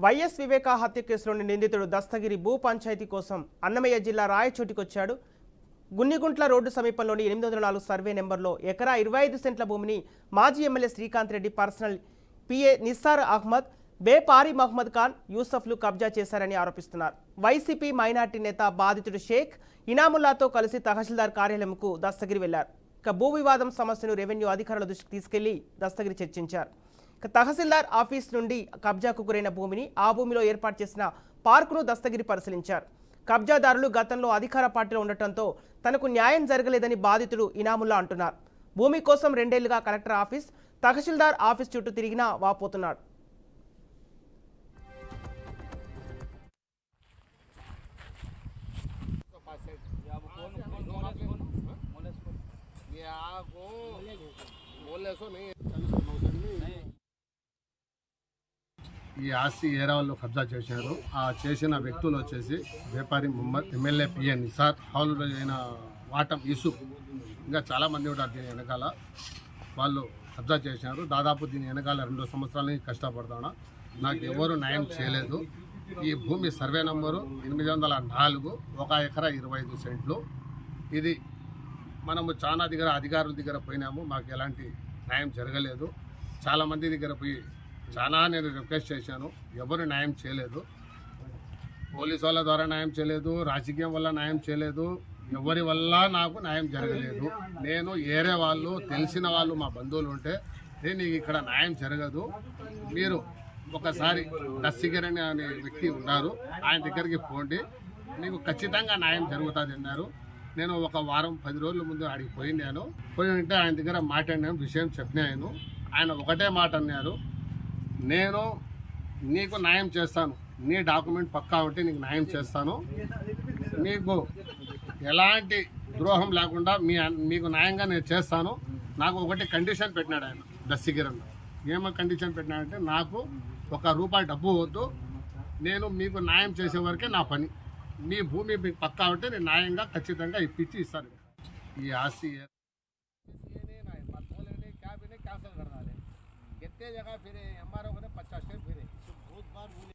YS వివేక హత్య కేసులోని నిందితుడు దస్తగిరి భూ పంచాయతీ కోసం అన్నమయ్య జిల్లా రాయచోటికొచ్చాడు. గున్నిగుంట్ల రోడ్డు సమీపంలోని 804 సర్వే నెంబర్లో ఎకరా 25 సెంట్ల భూమిని మాజీ MLA Srikanth Reddy personal PA Nissar Ahmed, Bepari Mohammed Khan, యూసఫ్లు కబ్జా చేశారని ఆరోపిస్తున్నారు. వైసీపీ మైనార్టీ నేత బాధితుడు షేక్ ఇనాముల్లాతో కలిసి తహసీల్దార్ కార్యాలయంకు దస్తగిరి వెళ్లారు. భూ వివాదం సమస్యను రెవెన్యూ అధికారుల దృష్టికి తీసుకెళ్లి దస్తగిరి చర్చించారు. తహసీల్దార్ ఆఫీస్ నుండి కబ్జాకు గురైన భూమిని, ఆ భూమిలో ఏర్పాటు చేసిన పార్కును దస్తగిరి పరిశీలించారు. కబ్జాదారులు గతంలో అధికార పార్టీలో ఉండటంతో తనకు న్యాయం జరగలేదని బాధితుడు ఇనాముల్లా అంటున్నారు. భూమి కోసం 2 ఏళ్లుగా కలెక్టర్ ఆఫీస్, తహసీల్దార్ ఆఫీస్ చుట్టూ తిరిగినా వాపోతున్నాడు. ఈ ఆస్తి ఏరా వాళ్ళు కబ్జా చేశారు. ఆ చేసిన వ్యక్తులు వచ్చేసి బేపారి మహ్మద్, ఎమ్మెల్యే పిఏ నిసార్, హౌల్ అయిన వాటం యూసుఫ్, ఇంకా చాలామంది కూడా దీని వెనకాల వాళ్ళు కబ్జా చేశారు. దాదాపు దీని వెనకాల 2 సంవత్సరాల నుంచి కష్టపడతాను. నాకు ఎవరు న్యాయం చేయలేదు. ఈ భూమి సర్వే నంబరు 804, 1 ఎకరా 25 సెంట్లు. ఇది మనము చాలా అధికారుల దగ్గర పోయినాము, మాకు ఎలాంటి న్యాయం జరగలేదు. చాలామంది దగ్గర పోయి నేను రిక్వెస్ట్ చేశాను, ఎవరు న్యాయం చేయలేదు. పోలీసు వాళ్ళ ద్వారా న్యాయం చేయలేదు, రాజకీయం వల్ల న్యాయం చేయలేదు, ఎవరి వల్ల నాకు న్యాయం జరగలేదు. నేను ఏరే వాళ్ళు, తెలిసిన వాళ్ళు, మా బంధువులు ఉంటే నేను ఇక్కడ న్యాయం జరగదు, మీరు ఒకసారి దస్తగిరి అనే వ్యక్తి ఉన్నారు, ఆయన దగ్గరికి పోండి, మీకు ఖచ్చితంగా న్యాయం జరుగుతుంది అన్నారు. నేను ఒక వారం 10 రోజుల ముందు అడిగి పోయి ఉంటే ఆయన దగ్గర మాట్లాడినాను, విషయం చెప్పినాను. ఆయన ఒకటే మాట అన్నారు, నేను నీకు న్యాయం చేస్తాను, నీ డాక్యుమెంట్ పక్కా ఉంటే నీకు న్యాయం చేస్తాను, నీకు ఎలాంటి ద్రోహం లేకుండా మీకు న్యాయంగా నేను చేస్తాను. నాకు ఒకటి కండిషన్ పెట్టినాడు ఆయన, దస్తగిరి అన్న. ఏమో కండిషన్ పెట్టినాడంటే, నాకు ₹1 డబ్బు వద్దు, నేను మీకు న్యాయం చేసే వరకే నా పని, మీ భూమి మీకు పక్కా ఉంటే నేను న్యాయంగా ఖచ్చితంగా ఇప్పించి ఇస్తాను. ఈ ఆస్తి कितने जगह फिरे, MRO को 50 स्टेप फिरे, बहुत बार बोले।